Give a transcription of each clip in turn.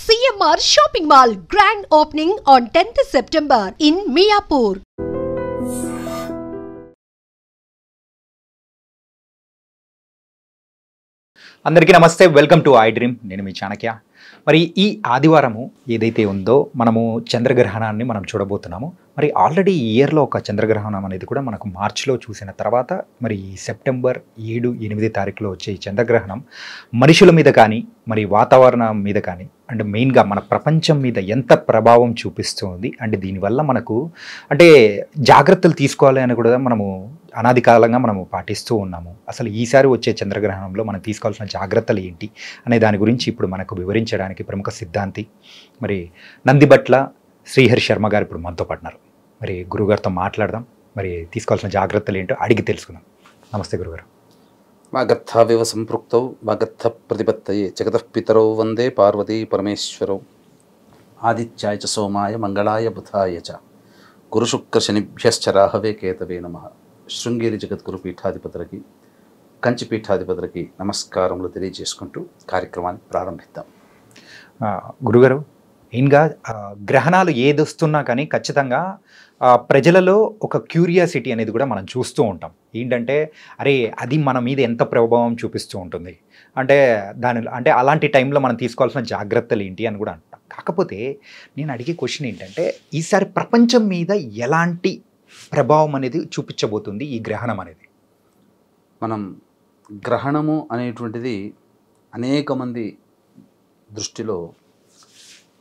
CMR Shopping Mall grand opening on 10th September in Miapur. అందరికీ నమస్తే, welcome to I dream. నేను మీ చాణక్య. మరి ఈ ఆదివారము ఏదైతే ఉందో మనము చంద్రగ్రహణాన్ని మనం చూడబోతున్నాము. మరి ఆల్రెడీ ఈ ఇయర్లో ఒక చంద్రగ్రహణం అనేది కూడా మనకు మార్చిలో చూసిన తర్వాత మరి సెప్టెంబర్ 7-8 తారీఖులో వచ్చే ఈ చంద్రగ్రహణం మనుషుల మీద కానీ మరి వాతావరణం మీద కానీ అండ్ మెయిన్గా మన ప్రపంచం మీద ఎంత ప్రభావం చూపిస్తుంది అండ్ దీనివల్ల మనకు అంటే జాగ్రత్తలు తీసుకోవాలి అని కూడా మనము అనాది కాలంగా మనము పాటిస్తూ ఉన్నాము. అసలు ఈసారి వచ్చే చంద్రగ్రహణంలో మనం తీసుకోవాల్సిన జాగ్రత్తలు ఏంటి అనే దాని గురించి ఇప్పుడు మనకు వివరించడానికి ప్రముఖ సిద్ధాంతి మరి నందిబట్ల శ్రీహరి శర్మ గారు ఇప్పుడు మనతో పడినారు. మరి గురుగారితో మాట్లాడదాం, మరి తీసుకోవాల్సిన జాగ్రత్తలు ఏంటో అడిగి తెలుసుకుందాం. నమస్తే గురుగారు. వాగర్థావివ సంపృక్తౌ వాగర్థ ప్రతిపత్తయే జగతః పితరౌ వందే పార్వతీ పరమేశ్వరౌ ఆదిత్యాయ చ సోమాయ మంగళాయ బుధాయ చ గురుశుక్రశనిభ్యశ్చ రాహవే కేతవే నమః. శృంగేరి జగద్గురు పీఠాధిపతులకి కంచి పీఠాధిపతులకి నమస్కారములు తెలియజేసుకుంటూ కార్యక్రమాన్ని ప్రారంభిద్దాం. గురుగారు, మెయిన్గా గ్రహణాలు ఏదొస్తున్నా కానీ ఖచ్చితంగా ప్రజలలో ఒక క్యూరియాసిటీ అనేది కూడా మనం చూస్తూ ఉంటాం. ఏంటంటే అరే అది మన మీద ఎంత ప్రభావం చూపిస్తూ ఉంటుంది అంటే అంటే అలాంటి టైంలో మనం తీసుకోవాల్సిన జాగ్రత్తలు ఏంటి అని కూడా అంటాం. కాకపోతే నేను అడిగే క్వశ్చన్ ఏంటంటే ఈసారి ప్రపంచం మీద ఎలాంటి ప్రభావం అనేది చూపించబోతుంది ఈ గ్రహణం అనేది? మనం గ్రహణము అనేటువంటిది అనేక మంది దృష్టిలో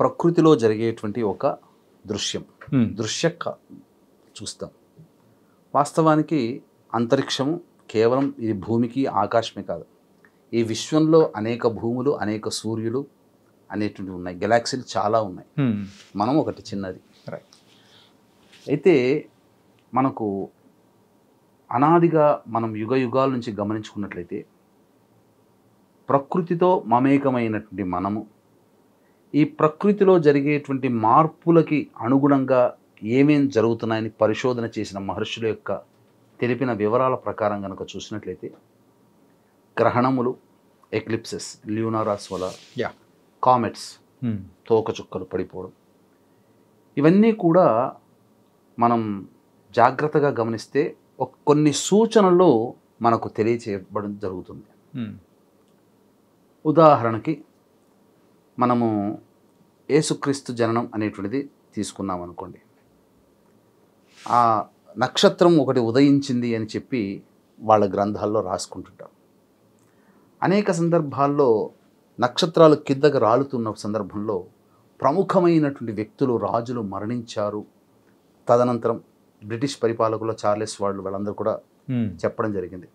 ప్రకృతిలో జరిగేటువంటి ఒక దృశ్య చూస్తాం. వాస్తవానికి అంతరిక్షము కేవలం ఇది భూమికి ఆకాశమే కాదు, ఈ విశ్వంలో అనేక భూములు అనేక సూర్యులు అనేటువంటివి ఉన్నాయి, గెలాక్సీలు చాలా ఉన్నాయి, మనం ఒకటి చిన్నది. అయితే మనకు అనాదిగా మనం యుగ యుగాల నుంచి గమనించుకున్నట్లయితే ప్రకృతితో మమేకమైనటువంటి మనము ఈ ప్రకృతిలో జరిగేటువంటి మార్పులకి అనుగుణంగా ఏమేం జరుగుతున్నాయని పరిశోధన చేసిన మహర్షుల యొక్క తెలిపిన వివరాల ప్రకారం కనుక చూసినట్లయితే గ్రహణములు, ఎక్లిప్సెస్, ల్యూనారాస్ వల్ల కామెట్స్, తోకచుక్కలు పడిపోవడం, ఇవన్నీ కూడా మనం జాగ్రత్తగా గమనిస్తే కొన్ని సూచనలు మనకు తెలియచేయబడం జరుగుతుంది. ఉదాహరణకి మనము యేసుక్రీస్తు జననం అనేటువంటిది తీసుకున్నాం అనుకోండి. ఆ నక్షత్రం ఒకటి ఉదయించింది అని చెప్పి వాళ్ళ గ్రంథాల్లో రాసుకుంటుంటారు. అనేక సందర్భాల్లో నక్షత్రాలు కిందకు రాలుతున్న సందర్భంలో ప్రముఖమైనటువంటి వ్యక్తులు, రాజులు మరణించారు. తదనంతరం బ్రిటిష్ పరిపాలకుల చార్లెస్ వాళ్ళందరూ కూడా చెప్పడం జరిగింది.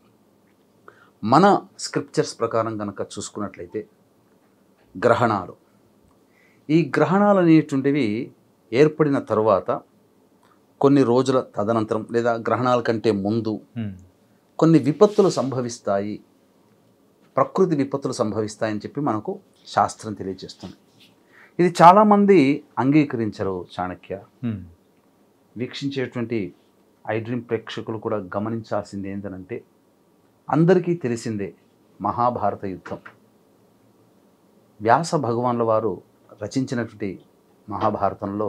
మన స్క్రిప్చర్స్ ప్రకారం కనుక చూసుకున్నట్లయితే ఈ గ్రహణాలు అనేటువంటివి ఏర్పడిన తరువాత కొన్ని రోజుల తదనంతరం లేదా గ్రహణాల కంటే ముందు కొన్ని విపత్తులు సంభవిస్తాయి, ప్రకృతి విపత్తులు సంభవిస్తాయని చెప్పి మనకు శాస్త్రం తెలియజేస్తుంది. ఇది చాలామంది అంగీకరించరు. చాణక్య, వీక్షించేటువంటి ఐ డ్రీమ్ ప్రేక్షకులు కూడా గమనించాల్సింది ఏంటంటే అందరికీ తెలిసిందే మహాభారత యుద్ధం. వ్యాస భగవాన్ల వారు రచించినటువంటి మహాభారతంలో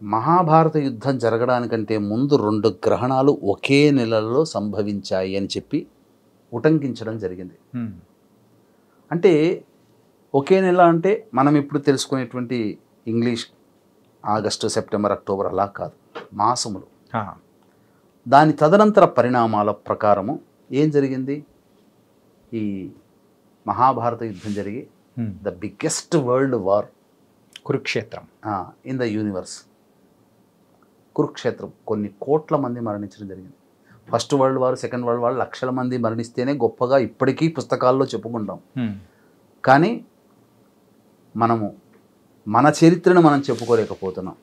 మహాభారత యుద్ధం జరగడానికంటే ముందు 2 గ్రహణాలు ఒకే నెలలో సంభవించాయి అని చెప్పి ఉటంకించడం జరిగింది. అంటే ఒకే నెల అంటే మనం ఇప్పుడు తెలుసుకునేటువంటి ఇంగ్లీష్ ఆగస్టు, సెప్టెంబర్, అక్టోబర్ అలా కాదు, మాసములు. దాని తదనంతర పరిణామాల ప్రకారము ఏం జరిగింది? ఈ మహాభారత యుద్ధం జరిగి the biggest world war, Kurukshetra in the universe, Kurukshetra, కొన్ని కోట్ల మంది మరణించడం జరిగింది. First world war, second world war లక్షల మంది మరణిస్తేనే గొప్పగా ఇప్పటికీ పుస్తకాల్లో చెప్పుకుంటాం. కానీ మనము మన చరిత్రను మనం చెప్పుకోలేకపోతున్నాం.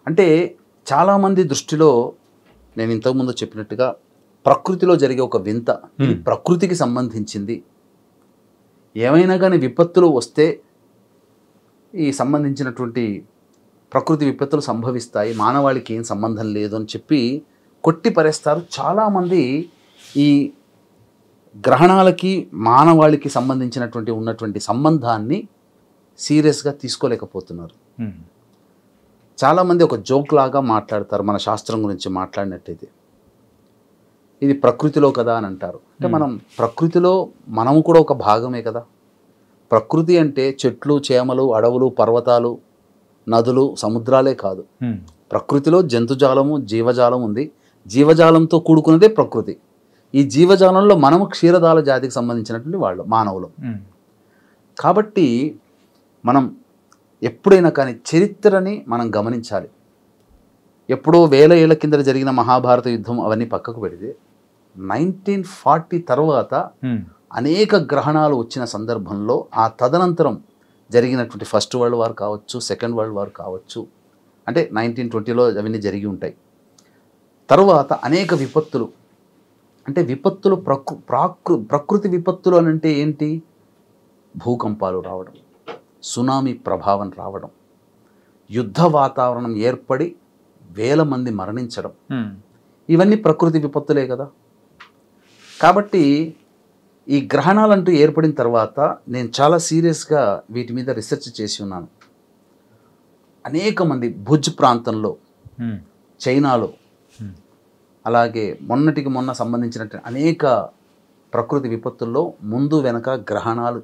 అంటే చాలామంది దృష్టిలో నేను ఇంతకుముందు చెప్పినట్టుగా ప్రకృతిలో జరిగే ఒక వింత, ప్రకృతికి సంబంధించింది. ఏమైనా కానీ విపత్తులు వస్తే ఈ సంబంధించినటువంటి ప్రకృతి విపత్తులు సంభవిస్తాయి, మానవాళికి ఏం సంబంధం లేదు అని చెప్పి కొట్టి పరేస్తారు. చాలామంది ఈ గ్రహణాలకి మానవాళికి సంబంధించినటువంటి ఉన్నటువంటి సంబంధాన్ని సీరియస్గా తీసుకోలేకపోతున్నారు. చాలామంది ఒక జోక్ లాగా మాట్లాడతారు మన శాస్త్రం గురించి మాట్లాడినట్టయితే. ఇది ప్రకృతిలో కదా అని అంటారు. అంటే మనం ప్రకృతిలో మనము కూడా ఒక భాగమే కదా. ప్రకృతి అంటే చెట్లు, చేమలు, అడవులు, పర్వతాలు, నదులు, సముద్రాలే కాదు. ప్రకృతిలో జంతుజాలము, జీవజాలం ఉంది. జీవజాలంతో కూడుకున్నదే ప్రకృతి. ఈ జీవజాలంలో మనము క్షీరదాల జాతికి సంబంధించినటువంటి వాళ్ళు మానవులు. కాబట్టి మనం ఎప్పుడైనా కానీ చరిత్రని మనం గమనించాలి. ఎప్పుడో వేల ఏళ్ల కింద జరిగిన మహాభారత యుద్ధం అవన్నీ పక్కకు పెడితే 1940 తర్వాత అనేక గ్రహణాలు వచ్చిన సందర్భంలో ఆ తదనంతరం జరిగినటువంటి ఫస్ట్ వరల్డ్ వార్ కావచ్చు, సెకండ్ వరల్డ్ వార్ కావచ్చు, అంటే 1920లో అవన్నీ జరిగి ఉంటాయి. తర్వాత అనేక విపత్తులు, అంటే విపత్తులు ప్రకృతి విపత్తులు అని అంటే ఏంటి? భూకంపాలు రావడం, సునామీ ప్రభావం రావడం, యుద్ధ వాతావరణం ఏర్పడి వేల మంది మరణించడం, ఇవన్నీ ప్రకృతి విపత్తులే కదా. కాబట్టి ఈ గ్రహణాలంటూ ఏర్పడిన తర్వాత నేను చాలా సీరియస్గా వీటి మీద రీసెర్చ్ చేసి ఉన్నాను. అనేక మంది భుజ్ ప్రాంతంలో, చైనాలో, అలాగే మొన్నటికి మొన్న సంబంధించినటువంటి అనేక ప్రకృతి విపత్తుల్లో ముందు వెనక గ్రహణాలు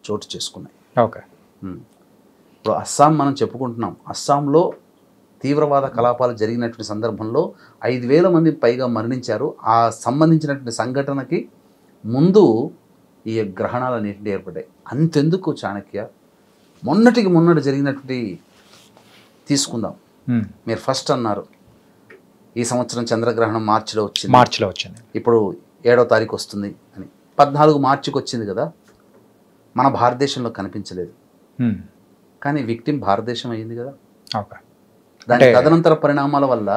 చోటు చేసుకున్నాయి. ఓకే. ఇప్పుడు అస్సాం మనం చెప్పుకుంటున్నాం. అస్సాంలో తీవ్రవాద కలాపాలు జరిగినటువంటి సందర్భంలో 5,000 మంది పైగా మరణించారు. ఆ సంబంధించినటువంటి సంఘటనకి ముందు ఈ గ్రహణాలు అనేటివి ఏర్పడ్డాయి. అంతెందుకు చాణక్య, మొన్నటికి మొన్నటి జరిగినటువంటి తీసుకుందాం. మీరు ఫస్ట్ అన్నారు ఈ సంవత్సరం చంద్రగ్రహణం మార్చిలో వచ్చింది. ఇప్పుడు 7వ తారీఖు వస్తుంది అని. 14 మార్చికి వచ్చింది కదా. మన భారతదేశంలో కనిపించలేదు, కానీ విక్టిమ్ భారతదేశం అయ్యింది కదా. దాని తదనంతర పరిణామాల వల్ల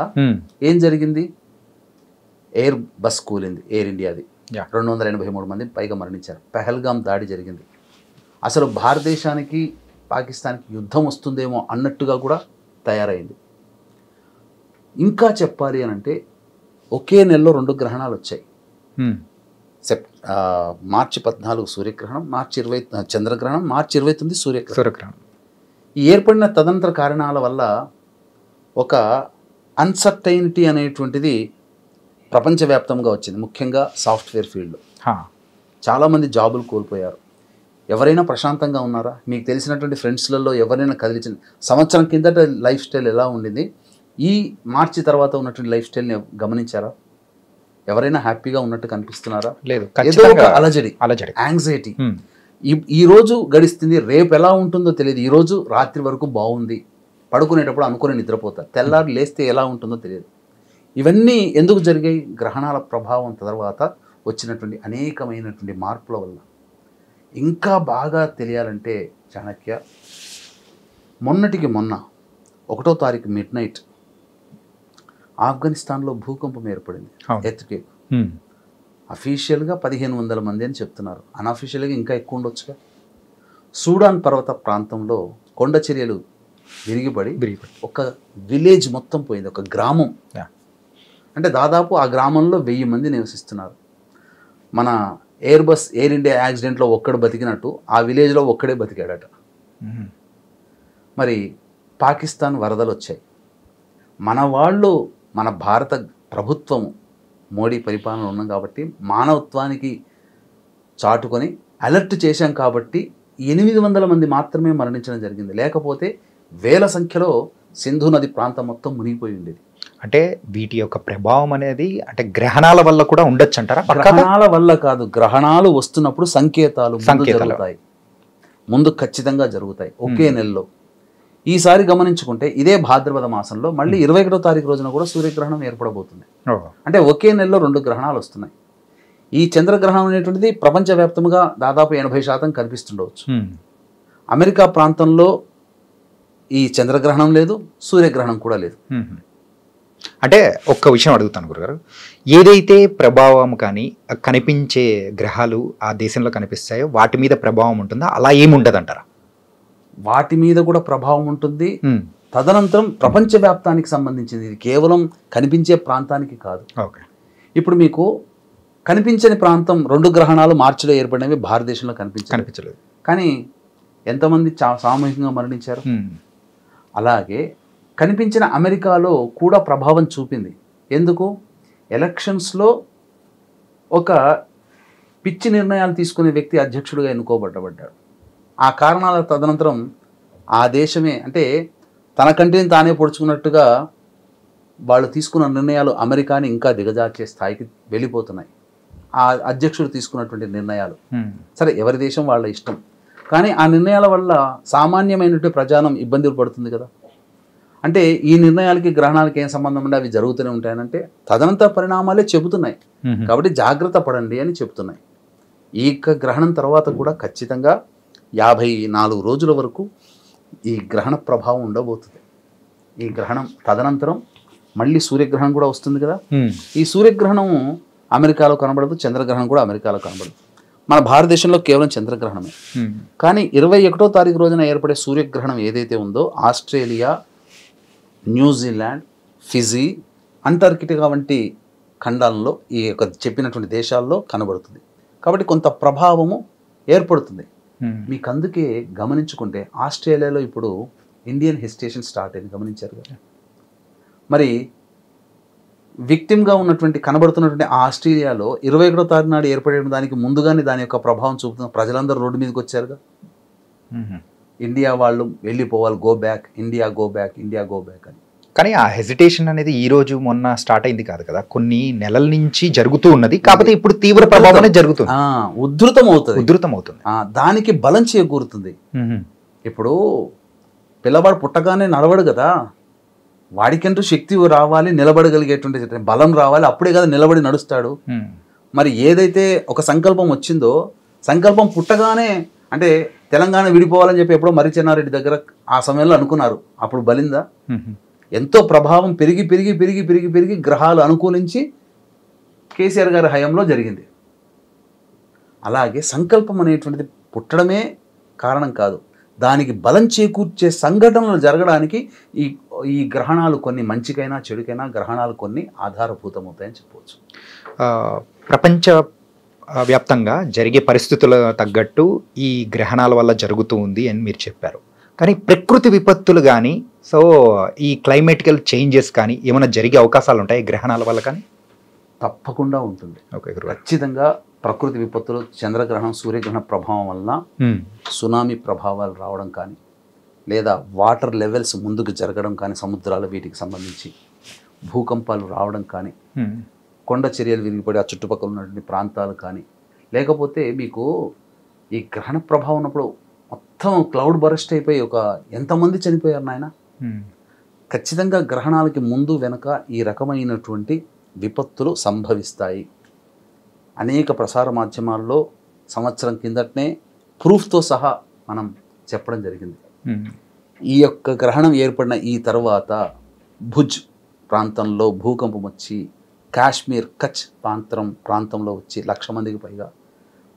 ఏం జరిగింది? ఎయిర్ బస్ కూలింది, ఎయిర్ ఇండియాది. 283 మంది పైగా మరణించారు. పహల్గామ్ దాడి జరిగింది. అసలు భారతదేశానికి పాకిస్తాన్కి యుద్ధం వస్తుందేమో అన్నట్టుగా కూడా తయారైంది. ఇంకా చెప్పాలి అని అంటే ఒకే నెలలో 2 గ్రహణాలు వచ్చాయి. మార్చి 14 సూర్యగ్రహణం, మార్చి 20 చంద్రగ్రహణం, మార్చి 29 సూర్యగ్రహణం. ఈ ఏర్పడిన తదనంతర కారణాల వల్ల ఒక అన్సర్టైనిటీ అనేటువంటిది ప్రపంచవ్యాప్తంగా వచ్చింది. ముఖ్యంగా సాఫ్ట్వేర్ ఫీల్డ్లో చాలామంది జాబులు కోల్పోయారు. ఎవరైనా ప్రశాంతంగా ఉన్నారా? మీకు తెలిసినటువంటి ఫ్రెండ్స్లలో ఎవరైనా కదిలించిన సంవత్సరం కిందట లైఫ్ స్టైల్ ఎలా ఉండింది, ఈ మార్చి తర్వాత ఉన్నటువంటి లైఫ్ స్టైల్ని గమనించారా? ఎవరైనా హ్యాపీగా ఉన్నట్టు కనిపిస్తున్నారా? లేదు. ఏదో ఒక అలజడి, యాంగ్జైటీ. ఈ రోజు గడిస్తుంది, రేపు ఎలా ఉంటుందో తెలియదు. ఈరోజు రాత్రి వరకు బాగుంది, పడుకునేటప్పుడు అనుకుని నిద్రపోతారు, తెల్లారి లేస్తే ఎలా ఉంటుందో తెలియదు. ఇవన్నీ ఎందుకు జరిగాయి? గ్రహణాల ప్రభావం తర్వాత వచ్చినటువంటి అనేకమైనటువంటి మార్పుల వల్ల. ఇంకా బాగా తెలియాలంటే చాణక్య, మొన్నటికి మొన్న 1వ తారీఖు మిడ్నైట్ ఆఫ్ఘనిస్తాన్లో భూకంపం ఏర్పడింది. ఎర్త్క్వేక్. అఫీషియల్గా 1500 మంది అని చెప్తున్నారు, అన్అఫీషియల్గా ఇంకా ఎక్కువ ఉండొచ్చుగా. సూడాన్ పర్వత ప్రాంతంలో కొండ చర్యలు విరిగిపడి ఒక విలేజ్ మొత్తం పోయింది, ఒక గ్రామం. అంటే దాదాపు ఆ గ్రామంలో 1000 మంది నివసిస్తున్నారు. మన ఎయిర్ ఇండియా యాక్సిడెంట్లో ఒక్కడు బతికినట్టు ఆ విలేజ్లో ఒక్కడే బతికాడట. మరి పాకిస్తాన్ వరదలు వచ్చాయి. మన వాళ్ళు, మన భారత ప్రభుత్వము, మోడీ పరిపాలన ఉన్నాం కాబట్టి మానవత్వానికి చాటుకొని అలర్ట్ చేశాం కాబట్టి 800 మంది మాత్రమే మరణించడం జరిగింది. లేకపోతే వేల సంఖ్యలో సింధు నది ప్రాంతం మొత్తం మునిగిపోయి ఉండేది. అంటే వీటి యొక్క ప్రభావం అనేది అంటే గ్రహణాల వల్ల కూడా ఉండొచ్చు అంటారా? గ్రహణాల వల్ల కాదు, గ్రహణాలు వస్తున్నప్పుడు సంకేతాలు జరుగుతాయి, ముందు ఖచ్చితంగా జరుగుతాయి ఒకే నెలలో. ఈసారి గమనించుకుంటే ఇదే భాద్రపద మాసంలో మళ్ళీ 21వ తారీఖు రోజున కూడా సూర్యగ్రహణం ఏర్పడబోతుంది. అంటే ఒకే నెలలో 2 గ్రహణాలు వస్తున్నాయి. ఈ చంద్రగ్రహణం అనేటువంటిది ప్రపంచవ్యాప్తంగా దాదాపు 80% కనిపిస్తుండవచ్చు. అమెరికా ప్రాంతంలో ఈ చంద్రగ్రహణం లేదు, సూర్యగ్రహణం కూడా లేదు. అంటే ఒక్క విషయం అడుగుతాను గురుగారు, ఏదైతే ప్రభావం కానీ కనిపించే గ్రహాలు ఆ దేశంలో కనిపిస్తాయో వాటి మీద ప్రభావం ఉంటుందా? అలా ఏముండదు అంటారా? వాటి మీద కూడా ప్రభావం ఉంటుంది. తదనంతరం ప్రపంచవ్యాప్తానికి సంబంధించింది, ఇది కేవలం కనిపించే ప్రాంతానికి కాదు. ఓకే. ఇప్పుడు మీకు కనిపించని ప్రాంతం 2 గ్రహణాలు మార్చిలో ఏర్పడినవి భారతదేశంలో కనిపించలేదు. కానీ ఎంతమంది సామూహికంగా మరణించారు. అలాగే కనిపించిన అమెరికాలో కూడా ప్రభావం చూపింది. ఎందుకు? ఎలక్షన్స్లో ఒక పిచ్చి నిర్ణయాలు తీసుకునే వ్యక్తి అధ్యక్షుడిగా ఎన్నుకోబడ్డాడు. ఆ కారణాల తదనంతరం ఆ దేశమే అంటే తన కంటిని తానే పొడుచుకున్నట్టుగా వాళ్ళు తీసుకున్న నిర్ణయాలు అమెరికాని ఇంకా దిగజార్చే స్థాయికి వెళ్ళిపోతున్నాయి. ఆ అధ్యక్షుడు తీసుకున్నటువంటి నిర్ణయాలు. సరే, ఎవరి దేశం వాళ్ళ ఇష్టం. కానీ ఆ నిర్ణయాల వల్ల సామాన్యమైనటువంటి ప్రజానం ఇబ్బందులు పడుతుంది కదా. అంటే ఈ నిర్ణయాలకి గ్రహణాలకి ఏం సంబంధం ఉంటే అవి జరుగుతూనే ఉంటాయనంటే తదనంతర పరిణామాలే చెబుతున్నాయి. కాబట్టి జాగ్రత్త పడండి అని చెప్తున్నాయి. ఈ గ్రహణం తర్వాత కూడా ఖచ్చితంగా 54 రోజుల వరకు ఈ గ్రహణ ప్రభావం ఉండబోతుంది. ఈ గ్రహణం తదనంతరం మళ్ళీ సూర్యగ్రహణం కూడా వస్తుంది కదా. ఈ సూర్యగ్రహణం అమెరికాలో కనబడదు, చంద్రగ్రహణం కూడా అమెరికాలో కనబడదు. మన భారతదేశంలో కేవలం చంద్రగ్రహణమే. కానీ 21వ తారీఖు రోజున ఏర్పడే సూర్యగ్రహణం ఏదైతే ఉందో ఆస్ట్రేలియా, న్యూజిలాండ్, ఫిజీ, అంటార్కిటికా వంటి ఖండాలలో ఈ యొక్క చెప్పినటువంటి దేశాల్లో కనబడుతుంది. కాబట్టి కొంత ప్రభావము ఏర్పడుతుంది. మీకు అందుకే గమనించుకుంటే ఆస్ట్రేలియాలో ఇప్పుడు ఇండియన్ హెసిటేషన్ స్టార్ట్ అయింది, గమనించారు కదా. మరి విక్టిమ్గా ఉన్నటువంటి కనబడుతున్నటువంటి ఆస్ట్రేలియాలో 21వ తారీఖు నాడు ఏర్పడే దానికి ముందుగానే దాని యొక్క ప్రభావం చూపుతున్న ప్రజలందరూ రోడ్డు మీదకి వచ్చారుగా. ఇండియా వాళ్ళు వెళ్ళిపోవాలి, go back India, go back India, go back అని. కానీ ఆ హెసిటేషన్ అనేది ఈ రోజు మొన్న స్టార్ట్ అయింది కాదు కదా, కొన్ని నెలల నుంచి జరుగుతూ ఉన్నది. కాకపోతే ఇప్పుడు తీవ్ర ప్రభావం జరుగుతుంది, ఉధృతం అవుతుంది. దానికి బలం చేకూరుతుంది. ఇప్పుడు పిల్లవాడు పుట్టగానే నడవడు కదా, వాడికంటూ శక్తి రావాలి, నిలబడగలిగేటువంటి బలం రావాలి, అప్పుడే కదా నిలబడి నడుస్తాడు. మరి ఏదైతే ఒక సంకల్పం వచ్చిందో, సంకల్పం పుట్టగానే అంటే తెలంగాణ విడిపోవాలని చెప్పి ఎప్పుడో మరి చెన్నారెడ్డి దగ్గర ఆ సమయంలో అనుకున్నారు, అప్పుడు బలిందా? ఎంతో ప్రభావం పెరిగి పెరిగి పెరిగి పెరిగి పెరిగి గ్రహాలు అనుకూలించి కేసీఆర్ గారి హయాంలో జరిగింది. అలాగే సంకల్పం అనేటువంటిది పుట్టడమే కారణం కాదు, దానికి బలం చేకూర్చే సంఘటనలు జరగడానికి ఈ గ్రహణాలు కొన్ని మంచికైనా చెడుకైనా గ్రహణాలు కొన్ని ఆధారభూతమవుతాయని చెప్పవచ్చు. ప్రపంచ వ్యాప్తంగా జరిగే పరిస్థితుల తగ్గట్టు ఈ గ్రహణాల వల్ల జరుగుతూ ఉంది అని మీరు చెప్పారు. కానీ ప్రకృతి విపత్తులు కానీ ఈ క్లైమేటికల్ చేంజెస్ కానీ ఏమైనా జరిగే అవకాశాలు ఉంటాయి గ్రహణాల వల్ల? కానీ తప్పకుండా ఉంటుంది. ఖచ్చితంగా ప్రకృతి విపత్తులు, చంద్రగ్రహణం, సూర్యగ్రహణ ప్రభావం వలన సునామీ ప్రభావాలు రావడం కానీ, లేదా వాటర్ లెవెల్స్ ముందుకు జరగడం కానీ, సముద్రాలు వీటికి సంబంధించి భూకంపాలు రావడం కానీ, కొండ చర్యలు విరిగిపడి ఆ చుట్టుపక్కల ఉన్నటువంటి ప్రాంతాలు కానీ, లేకపోతే మీకు ఈ గ్రహణ ప్రభావం ఉన్నప్పుడు మొత్తం క్లౌడ్ బరస్ట్ అయిపోయి ఎంతమంది చనిపోయారు నాయన. ఖచ్చితంగా గ్రహణాలకి ముందు వెనక ఈ రకమైనటువంటి విపత్తులు సంభవిస్తాయి. అనేక ప్రసార మాధ్యమాల్లో సంవత్సరం కిందటనే ప్రూఫ్తో సహా మనం చెప్పడం జరిగింది. ఈ యొక్క గ్రహణం ఏర్పడిన ఈ తర్వాత భుజ్ ప్రాంతంలో భూకంపం వచ్చి కాశ్మీర్, కచ్ ప్రాంతంలో వచ్చి 1,00,000 మందికి పైగా.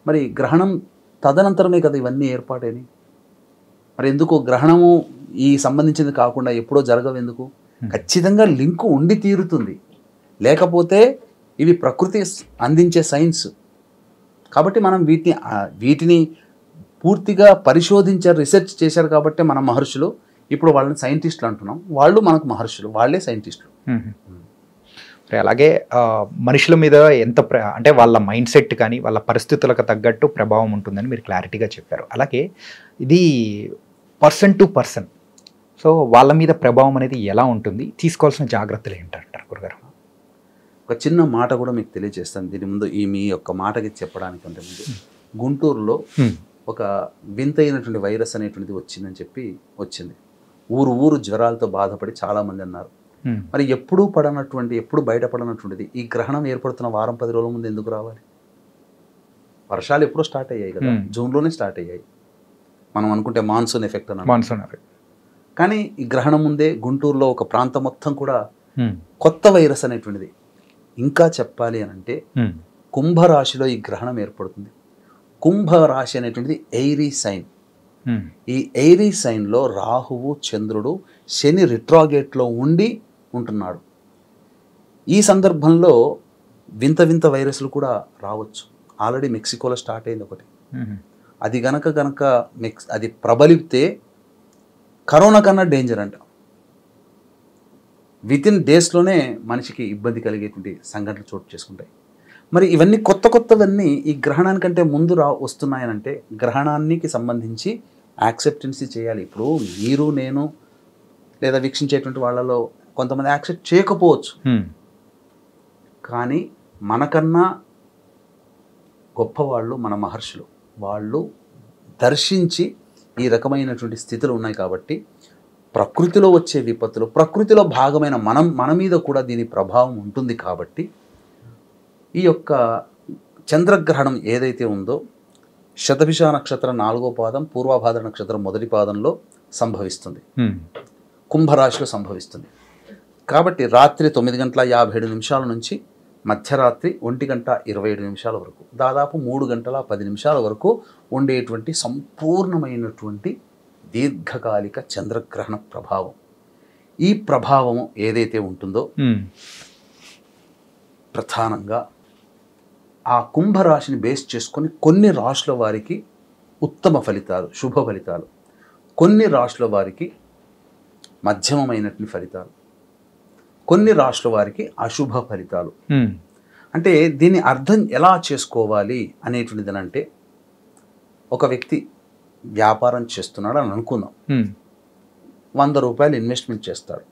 మరి గ్రహణం తదనంతరమే కదా ఇవన్నీ ఏర్పాటైనవి. మరి ఎందుకు గ్రహణము ఈ సంబంధించింది కాకుండా ఎప్పుడో జరగవు ఎందుకు? ఖచ్చితంగా లింకు ఉండి తీరుతుంది, లేకపోతే ఇవి ప్రకృతి అందించే సైన్స్. కాబట్టి మనం వీటిని పూర్తిగా పరిశోధించారు, రీసెర్చ్ చేశారు. కాబట్టి మన మహర్షులు, ఇప్పుడు వాళ్ళని సైంటిస్టులు అంటున్నాం, వాళ్ళు మనకు మహర్షులు, వాళ్ళే సైంటిస్టులు. అలాగే మనుషుల మీద ఎంత అంటే వాళ్ళ మైండ్ సెట్ కానీ వాళ్ళ పరిస్థితులకు తగ్గట్టు ప్రభావం ఉంటుందని మీరు క్లారిటీగా చెప్పారు. అలాగే ఇది పర్సన్ టు పర్సన్, వాళ్ళ మీద ప్రభావం అనేది ఎలా ఉంటుంది, తీసుకోవాల్సిన జాగ్రత్తలు ఏంటంటారు గురుగారు? ఒక చిన్న మాట కూడా మీకు తెలియజేస్తాను దీని ముందు, మీ యొక్క మాటకి చెప్పడానికి అంటే ముందు. గుంటూరులో ఒక వింతైనటువంటి వైరస్ అనేటువంటిది వచ్చింది. ఊరు జ్వరాలతో బాధపడి చాలామంది అన్నారు. మరి ఎప్పుడు బయటపడనటువంటిది ఈ గ్రహణం ఏర్పడుతున్న వారం 10 రోజుల ముందు ఎందుకు రావాలి? వర్షాలు ఎప్పుడో స్టార్ట్ అయ్యాయి కదా, జూన్లోనే స్టార్ట్ అయ్యాయి. మనం అనుకుంటే మాన్సూన్ ఎఫెక్ట్ అన్న, కానీ ఈ గ్రహణం ముందే గుంటూరులో ఒక ప్రాంతం మొత్తం కూడా కొత్త వైరస్ అనేటువంటిది. ఇంకా చెప్పాలి అని అంటే కుంభరాశిలో ఈ గ్రహణం ఏర్పడుతుంది. కుంభరాశి అనేటువంటిది ఎయిరీ సైన్. ఈ ఎయిరీ సైన్లో రాహువు, చంద్రుడు, శని రిట్రాగేట్లో ఉంటున్నాడు. ఈ సందర్భంలో వింత వింత వైరస్లు కూడా రావచ్చు. ఆల్రెడీ మెక్సికోలో స్టార్ట్ అయింది ఒకటి. అది గనక అది ప్రబలితే కరోనా కన్నా డేంజర్ అంట. వితిన్ డేస్లోనే మనిషికి ఇబ్బంది కలిగేటువంటి సంఘటనలు చోటు చేసుకుంటాయి. మరి ఇవన్నీ కొత్తవన్నీ ఈ గ్రహణానికంటే ముందు వస్తున్నాయనంటే గ్రహణానికి సంబంధించి యాక్సెప్టెన్సీ చేయాలి. ఇప్పుడు మీరు నేను లేదా వీక్షించేటువంటి వాళ్ళలో కొంతమంది యాక్సెప్ట్ చేయకపోవచ్చు, కానీ మనకన్నా గొప్పవాళ్ళు మన మహర్షులు. వాళ్ళు దర్శించి ఈ రకమైనటువంటి స్థితులు ఉన్నాయి కాబట్టి ప్రకృతిలో వచ్చే విపత్తులు, ప్రకృతిలో భాగమైన మన మీద కూడా దీని ప్రభావం ఉంటుంది. కాబట్టి ఈ యొక్క చంద్రగ్రహణం ఏదైతే ఉందో శతభిష నక్షత్రం 4వ పాదం, పూర్వభాద్ర నక్షత్రం 1వ పాదంలో సంభవిస్తుంది, కుంభరాశిలో సంభవిస్తుంది. కాబట్టి రాత్రి 9:57 నుంచి మధ్యరాత్రి 1:27 వరకు దాదాపు 3:10 వరకు ఉండేటువంటి సంపూర్ణమైనటువంటి దీర్ఘకాలిక చంద్రగ్రహణ ప్రభావం. ఈ ప్రభావం ఏదైతే ఉంటుందో ప్రధానంగా ఆ కుంభరాశిని బేస్ చేసుకొని కొన్ని రాశుల వారికి ఉత్తమ ఫలితాలు, శుభ ఫలితాలు, కొన్ని రాశుల వారికి మధ్యమమైనటువంటి ఫలితాలు, కొన్ని రాశుల వారికి అశుభ ఫలితాలు. అంటే దీన్ని అర్థం ఎలా చేసుకోవాలి అనేటువంటిది అంటే, ఒక వ్యక్తి వ్యాపారం చేస్తున్నాడు అని అనుకుందాం. 100 రూపాయలు ఇన్వెస్ట్మెంట్ చేస్తాడు.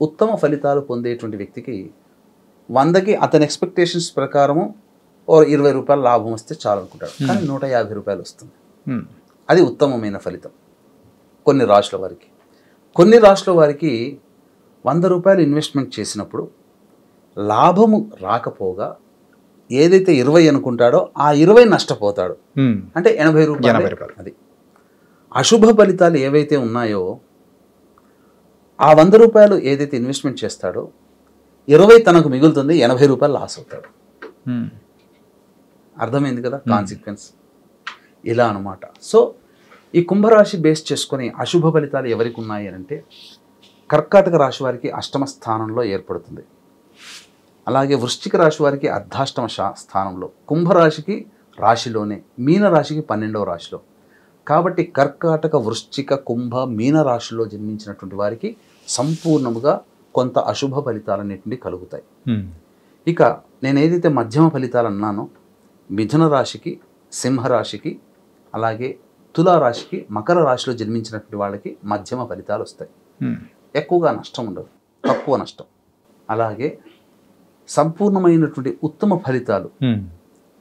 ఉత్తమ ఫలితాలు పొందేటువంటి వ్యక్తికి 100కి అతని ఎక్స్పెక్టేషన్స్ ప్రకారము 20 రూపాయలు లాభం వస్తే చాలు అనుకుంటాడు, కానీ 150 రూపాయలు వస్తుంది. అది ఉత్తమమైన ఫలితం కొన్ని రాశుల వారికి. కొన్ని రాశుల వారికి 100 రూపాయలు ఇన్వెస్ట్మెంట్ చేసినప్పుడు లాభము రాకపోగా ఏదైతే 20 అనుకుంటాడో ఆ 20 నష్టపోతాడు, అంటే 80 రూపాయలు. అది అశుభ ఫలితాలు ఏవైతే ఉన్నాయో ఆ 100 రూపాయలు ఏదైతే ఇన్వెస్ట్మెంట్ చేస్తాడో 20 తనకు మిగులుతుంది, 80 రూపాయలు లాస్ అవుతాడు. అర్థమైంది కదా కాన్సిక్వెన్స్? ఇలా అనమాట. సో ఈ కుంభరాశి బేస్ చేసుకొని అశుభ ఫలితాలు ఎవరికి ఉన్నాయి అంటే కర్కాటక రాశి వారికి అష్టమ స్థానంలో ఏర్పడుతుంది. అలాగే వృశ్చిక రాశి వారికి అర్ధాష్టమ స్థానంలో, కుంభరాశికి రాశిలోనే, మీన రాశికి 12వ రాశిలో. కాబట్టి కర్కాటక, వృశ్చిక, కుంభ, మీన రాశిలో జన్మించినటువంటి వారికి సంపూర్ణముగా కొంత అశుభ ఫలితాలన్నింటినీ కలుగుతాయి. ఇక నేను ఏదైతే మధ్యమ ఫలితాలు అన్నానో మిథున రాశికి, సింహరాశికి, అలాగే తులారాశికి, మకర రాశిలో జన్మించినటువంటి వాళ్ళకి మధ్యమ ఫలితాలు వస్తాయి. ఎక్కువగా నష్టం ఉండదు, తక్కువ నష్టం. అలాగే సంపూర్ణమైనటువంటి ఉత్తమ ఫలితాలు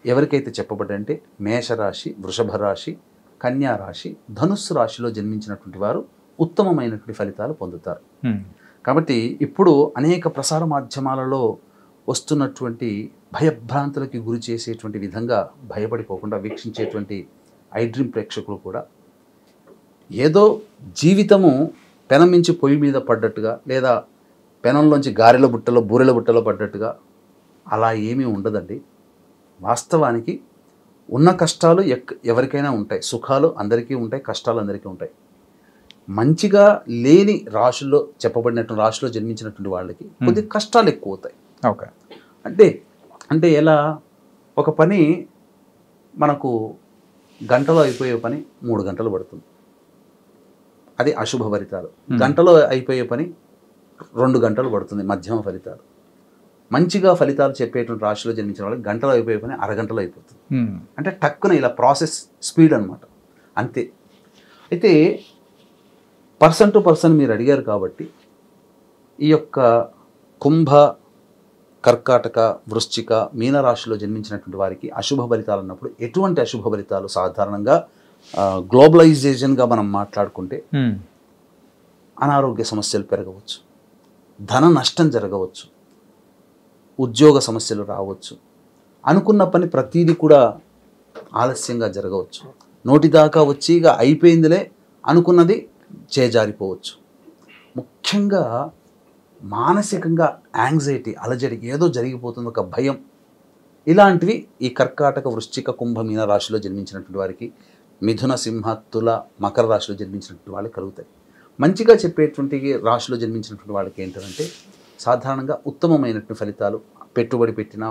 ఎవరికైతే చెప్పబడ్డంటే మేషరాశి, వృషభ రాశి, కన్యా రాశి, ధనుస్సు రాశిలో జన్మించినటువంటి వారు ఉత్తమమైనటువంటి ఫలితాలు పొందుతారు. కాబట్టి ఇప్పుడు అనేక ప్రసార మాధ్యమాలలో వస్తున్నటువంటి భయభ్రాంతులకి గురి చేసేటువంటి విధంగా భయపడిపోకుండా వీక్షించేటువంటి ఐడ్రీమ్ ప్రేక్షకులు కూడా ఏదో జీవితము పెనం మించి పొయ్యి మీద పడ్డట్టుగా, లేదా పెనంలోంచి గారెల బుట్టలో, బూరెల బుట్టలో పడ్డట్టుగా అలా ఏమీ ఉండదండి. వాస్తవానికి ఉన్న కష్టాలు ఎవరికైనా ఉంటాయి, సుఖాలు అందరికీ ఉంటాయి, కష్టాలు అందరికీ ఉంటాయి. మంచిగా లేని రాశుల్లో చెప్పబడినటువంటి రాశిలో జన్మించినటువంటి వాళ్ళకి కొద్ది కష్టాలు ఎక్కువ అవుతాయి. ఓకే, అంటే ఎలా, ఒక పని మనకు గంటలో అయిపోయే పని 3 గంటలు పడుతుంది, అది అశుభ ఫలితాలు. గంటలో అయిపోయే పని 2 గంటలు పడుతుంది, మధ్యమ ఫలితాలు. మంచిగా ఫలితాలు చెప్పేటువంటి రాశిలో జన్మించిన వాళ్ళకి గంటలో అయిపోయే పని అరగంటలో అయిపోతుంది. అంటే టక్కున ఇలా ప్రాసెస్ స్పీడ్ అనమాట, అంతే. అయితే పర్సన్ టు పర్సన్ మీరు అడిగారు కాబట్టి ఈ యొక్క కుంభ, కర్కాటక, వృశ్చిక, మీన రాశిలో జన్మించినటువంటి వారికి అశుభ ఫలితాలు అన్నప్పుడు ఎటువంటి అశుభ ఫలితాలు? సాధారణంగా గ్లోబలైజేషన్గా మనం మాట్లాడుకుంటే అనారోగ్య సమస్యలు పెరగవచ్చు, ధన నష్టం జరగవచ్చు, ఉద్యోగ సమస్యలు రావచ్చు, అనుకున్న పని ప్రతీది కూడా ఆలస్యంగా జరగవచ్చు, నోటిదాకా వచ్చి ఇక అయిపోయిందిలే అనుకున్నది చేజారిపోవచ్చు. ముఖ్యంగా మానసికంగా యాంగ్జైటీ, అలజడి, ఏదో జరిగిపోతుంది, ఒక భయం, ఇలాంటివి ఈ కర్కాటక, వృశ్చిక, కుంభ, మీన రాశిలో జన్మించినటువంటి వారికి, మిథున, సింహ, తుల, మకర రాశిలో జన్మించినటువంటి వాళ్ళకి కలుగుతాయి. మంచిగా చెప్పేటువంటి రాశిలో జన్మించినటువంటి వాళ్ళకి ఏంటంటే సాధారణంగా ఉత్తమమైనటువంటి ఫలితాలు, పెట్టుబడి పెట్టినా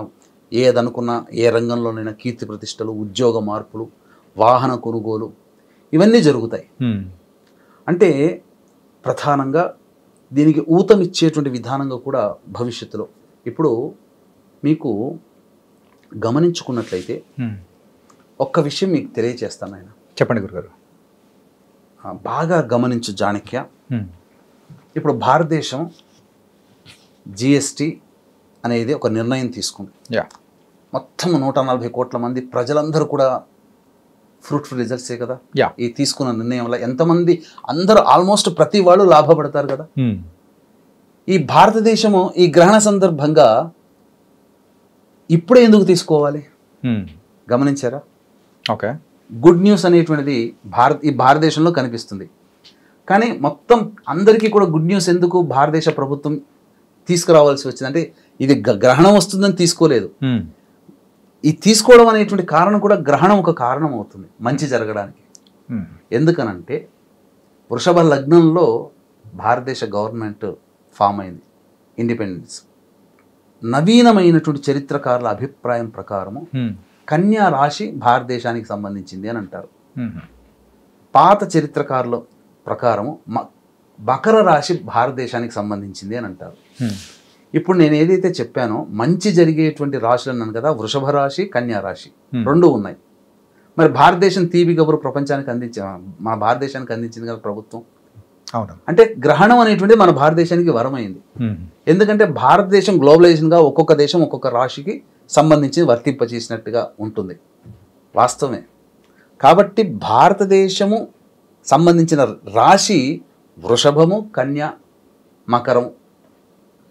ఏదనుకున్నా ఏ రంగంలోనైనా కీర్తి ప్రతిష్టలు, ఉద్యోగ మార్పులు, వాహన కొనుగోలు ఇవన్నీ జరుగుతాయి. అంటే ప్రధానంగా దీనికి ఊతమిచ్చేటువంటి విధానంగా కూడా భవిష్యత్తులో ఇప్పుడు మీకు గమనించుకున్నట్లయితే ఒక్క విషయం మీకు తెలియచేస్తాను ఆయన. చెప్పండి గురుగారు. బాగా గమనించు చాణక్య. ఇప్పుడు భారతదేశం జిఎస్టి అనేది ఒక నిర్ణయం తీసుకుంది. మొత్తం 140 కోట్ల మంది ప్రజలందరూ కూడా ఫ్రూట్ఫుల్ రిజల్ట్సే కదా ఈ తీసుకున్న నిర్ణయం వల్ల. ఎంతమంది అందరూ ఆల్మోస్ట్ ప్రతి వాళ్ళు లాభపడతారు కదా. ఈ భారతదేశము ఈ గ్రహణ సందర్భంగా ఇప్పుడే ఎందుకు తీసుకోవాలి గమనించారా? ఓకే, గుడ్ న్యూస్ అనేటువంటిది ఈ భారతదేశంలో కనిపిస్తుంది. కానీ మొత్తం అందరికీ కూడా గుడ్ న్యూస్ ఎందుకు భారతదేశ ప్రభుత్వం తీసుకురావాల్సి వచ్చింది అంటే ఇది గ్రహణం వస్తుందని తీసుకోలేదు. ఈ తీసుకోవడం అనేటువంటి కారణం కూడా గ్రహణం ఒక కారణం అవుతుంది మంచి జరగడానికి. ఎందుకనంటే వృషభ లగ్నంలో భారతదేశ గవర్నమెంట్ ఫామ్ అయింది, ఇండిపెండెన్స్. నవీనమైనటువంటి చరిత్రకారుల అభిప్రాయం ప్రకారము కన్యా రాశి భారతదేశానికి సంబంధించింది అని అంటారు. పాత చరిత్రకారుల ప్రకారము మకర రాశి భారతదేశానికి సంబంధించింది అని అంటారు. ఇప్పుడు నేను ఏదైతే చెప్పానో మంచి జరిగేటువంటి రాశులు అన్నాను కదా, వృషభ రాశి, కన్యా రాశి రెండు ఉన్నాయి. మరి భారతదేశం తీపి కబురు ప్రపంచానికి మన భారతదేశానికి అందించింది కదా ప్రభుత్వం. అంటే గ్రహణం అనేటువంటి మన భారతదేశానికి వరమైంది. ఎందుకంటే భారతదేశం గ్లోబలైజేషన్గా ఒక్కొక్క దేశం ఒక్కొక్క రాశికి సంబంధించి వర్తింపచేసినట్టుగా ఉంటుంది, వాస్తవమే. కాబట్టి భారతదేశము సంబంధించిన రాశి వృషభము, కన్య, మకరం.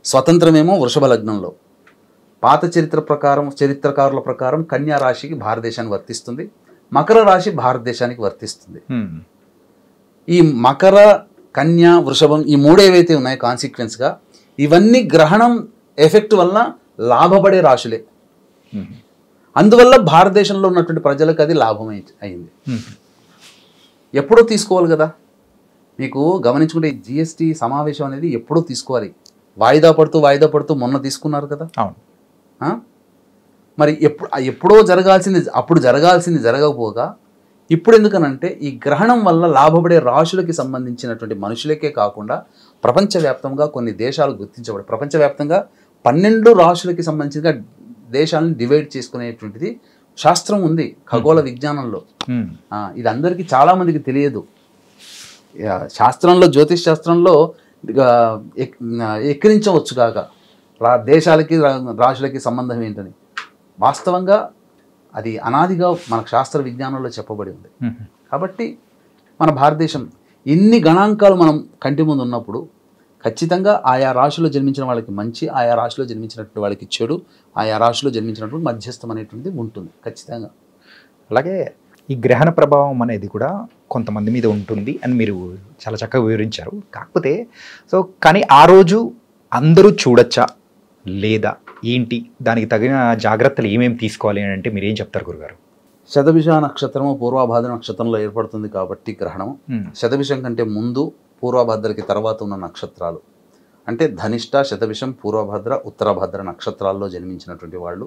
స్వతంత్రమేమో వృషభ లగ్నంలో. పాత చరిత్రకారుల ప్రకారం కన్యా రాశికి భారతదేశానికి వర్తిస్తుంది, మకర రాశి భారతదేశానికి వర్తిస్తుంది. ఈ మకర, కన్య, వృషభం ఈ మూడు ఏవైతే ఉన్నాయో కాన్సిక్వెన్స్గా ఇవన్నీ గ్రహణం ఎఫెక్ట్ వల్ల లాభపడే రాశులే. అందువల్ల భారతదేశంలో ఉన్నటువంటి ప్రజలకు అది లాభం అయింది. ఎప్పుడో తీసుకోవాలి కదా. మీకు గమనించుకుంటే జిఎస్టి సమావేశం అనేది ఎప్పుడో తీసుకోవాలి. వాయిదా పడుతూ మొన్న తీసుకున్నారు కదా. మరి ఎప్పుడో అప్పుడు జరగాల్సింది జరగకపోగా ఇప్పుడు ఎందుకనంటే ఈ గ్రహణం వల్ల లాభపడే రాశులకి సంబంధించినటువంటి మనుషులకే కాకుండా ప్రపంచవ్యాప్తంగా కొన్ని దేశాలు గుర్తించబడి ప్రపంచవ్యాప్తంగా 12 రాశులకి సంబంధించిన దేశాలను డివైడ్ చేసుకునేటువంటిది శాస్త్రం ఉంది ఖగోళ విజ్ఞానంలో. ఇది అందరికీ చాలామందికి తెలియదు. శాస్త్రంలో, జ్యోతిష్ శాస్త్రంలో ఎక్కిరించవచ్చు కాక దేశాలకి రాశులకి సంబంధం ఏంటని. వాస్తవంగా అది అనాదిగా మనకు శాస్త్ర విజ్ఞానంలో చెప్పబడి ఉంది. కాబట్టి మన భారతదేశం ఇన్ని గణాంకాలు మనం కంటి ముందు ఉన్నప్పుడు ఖచ్చితంగా ఆయా రాశిలో జన్మించిన వాళ్ళకి మంచి, ఆయా రాశిలో జన్మించినటువంటి వాళ్ళకి చెడు, ఆయా రాశిలో జన్మించినటువంటి మధ్యస్థం అనేటువంటిది ఉంటుంది ఖచ్చితంగా. అలాగే ఈ గ్రహణ ప్రభావం అనేది కూడా కొంతమంది మీద ఉంటుంది అని మీరు చాలా చక్కగా వివరించారు. కాకపోతే కానీ ఆ రోజు అందరూ చూడొచ్చా లేదా ఏంటి, దానికి తగిన జాగ్రత్తలు ఏమేమి తీసుకోవాలి అని అంటే మీరు ఏం చెప్తారు గురుగారు? శతభిష నక్షత్రము పూర్వభాద్ర నక్షత్రంలో ఏర్పడుతుంది కాబట్టి గ్రహణం. శతభిషం కంటే ముందు, పూర్వభద్రకి తర్వాత ఉన్న నక్షత్రాలు అంటే ధనిష్ట, శతభిషం, పూర్వభద్ర, ఉత్తరభద్ర నక్షత్రాల్లో జన్మించినటువంటి వాళ్ళు.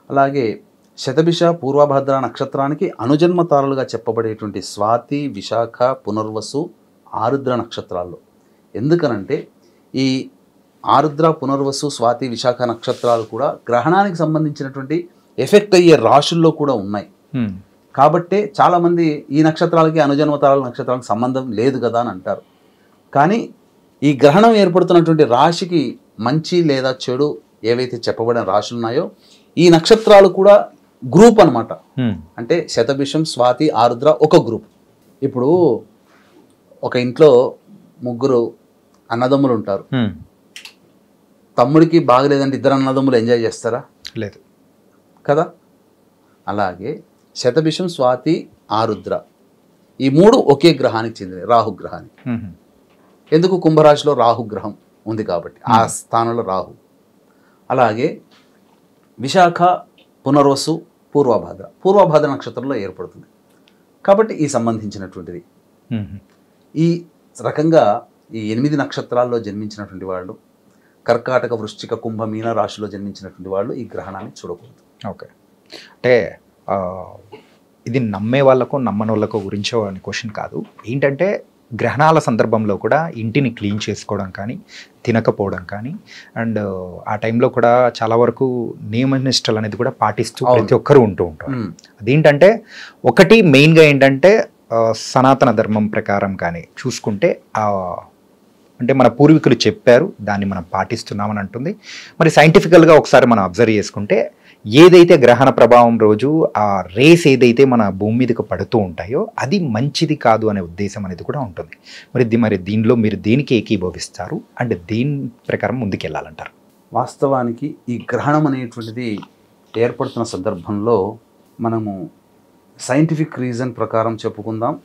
అలాగే శతభిష, పూర్వభద్ర నక్షత్రానికి అనుజన్మ తారలుగా చెప్పబడేటువంటి స్వాతి, విశాఖ, పునర్వసు, ఆరుద్ర నక్షత్రాల్లో. ఎందుకనంటే ఈ ఆరుద్ర, పునర్వసు, స్వాతి, విశాఖ నక్షత్రాలు కూడా గ్రహణానికి సంబంధించినటువంటి ఎఫెక్ట్ అయ్యే రాశుల్లో కూడా ఉన్నాయి. కాబట్టే చాలామంది ఈ నక్షత్రాలకి అనుజన్మ తారల నక్షత్రాలకు సంబంధం లేదు కదా అని అంటారు. కానీ ఈ గ్రహణం ఏర్పడుతున్నటువంటి రాశికి మంచి లేదా చెడు ఏవైతే చెప్పబడిన రాశులు ఉన్నాయో ఈ నక్షత్రాలు కూడా గ్రూప్ అన్నమాట. అంటే శతభిషం, స్వాతి, ఆరుద్ర ఒక గ్రూప్. ఇప్పుడు ఒక ఇంట్లో 3 అన్నదమ్ములు ఉంటారు. తమ్ముడికి బాగలేదంటే 2 అన్నదమ్ములు ఎంజాయ్ చేస్తారా? లేదు కదా. అలాగే శతభిషం, స్వాతి, ఆరుద్ర ఈ 3 ఒకే గ్రహానికి చెందినవి, రాహుగ్రహానికి. ఎందుకు? కుంభరాశిలో రాహుగ్రహం ఉంది కాబట్టి ఆ స్థానంలో రాహు. అలాగే విశాఖ, పునర్వసు, పూర్వభాద్ర నక్షత్రంలో ఏర్పడుతుంది కాబట్టి ఈ సంబంధించినటువంటిది. ఈ రకంగా ఈ 8 నక్షత్రాల్లో జన్మించినటువంటి వాళ్ళు కర్కాటక, వృశ్చిక, కుంభ, మీన రాశిలో జన్మించినటువంటి వాళ్ళు ఈ గ్రహణాన్ని చూడకూడదు. ఓకే. అంటే ఇది నమ్మే వాళ్ళకు నమ్మని వాళ్ళకు గురించో అని క్వశ్చన్ కాదు. ఏంటంటే గ్రహణాల సందర్భంలో కూడా ఇంటిని క్లీన్ చేసుకోవడం కానీ, తినకపోవడం కానీ, అండ్ ఆ టైంలో కూడా చాలా వరకు నియమనిష్టలు అనేది కూడా పాటిస్తూ ప్రతి ఒక్కరు ఉంటూ ఉంటారు. అదేంటంటే ఒకటి మెయిన్గా ఏంటంటే సనాతన ధర్మం ప్రకారం కానీ చూసుకుంటే అంటే మన పూర్వీకులు చెప్పారు, దాన్ని మనం పాటిస్తున్నామని అంటుంది. మరి సైంటిఫికల్గా ఒకసారి మనం అబ్జర్వ్ చేసుకుంటే ఏదైతే గ్రహణ ప్రభావం రోజు ఆ రేస్ ఏదైతే మన భూమి మీదకి పడుతూ ఉంటాయో అది మంచిది కాదు అనే ఉద్దేశం అనేది కూడా ఉంటుంది. మరి దీనిలో మీరు దేనికి ఏకీభవిస్తారు అండ్ దేని ప్రకారం ముందుకెళ్ళాలంటారు? వాస్తవానికి ఈ గ్రహణం అనేటువంటిది ఏర్పడుతున్న సందర్భంలో మనము సైంటిఫిక్ రీజన్ ప్రకారం చెప్పుకుందాం,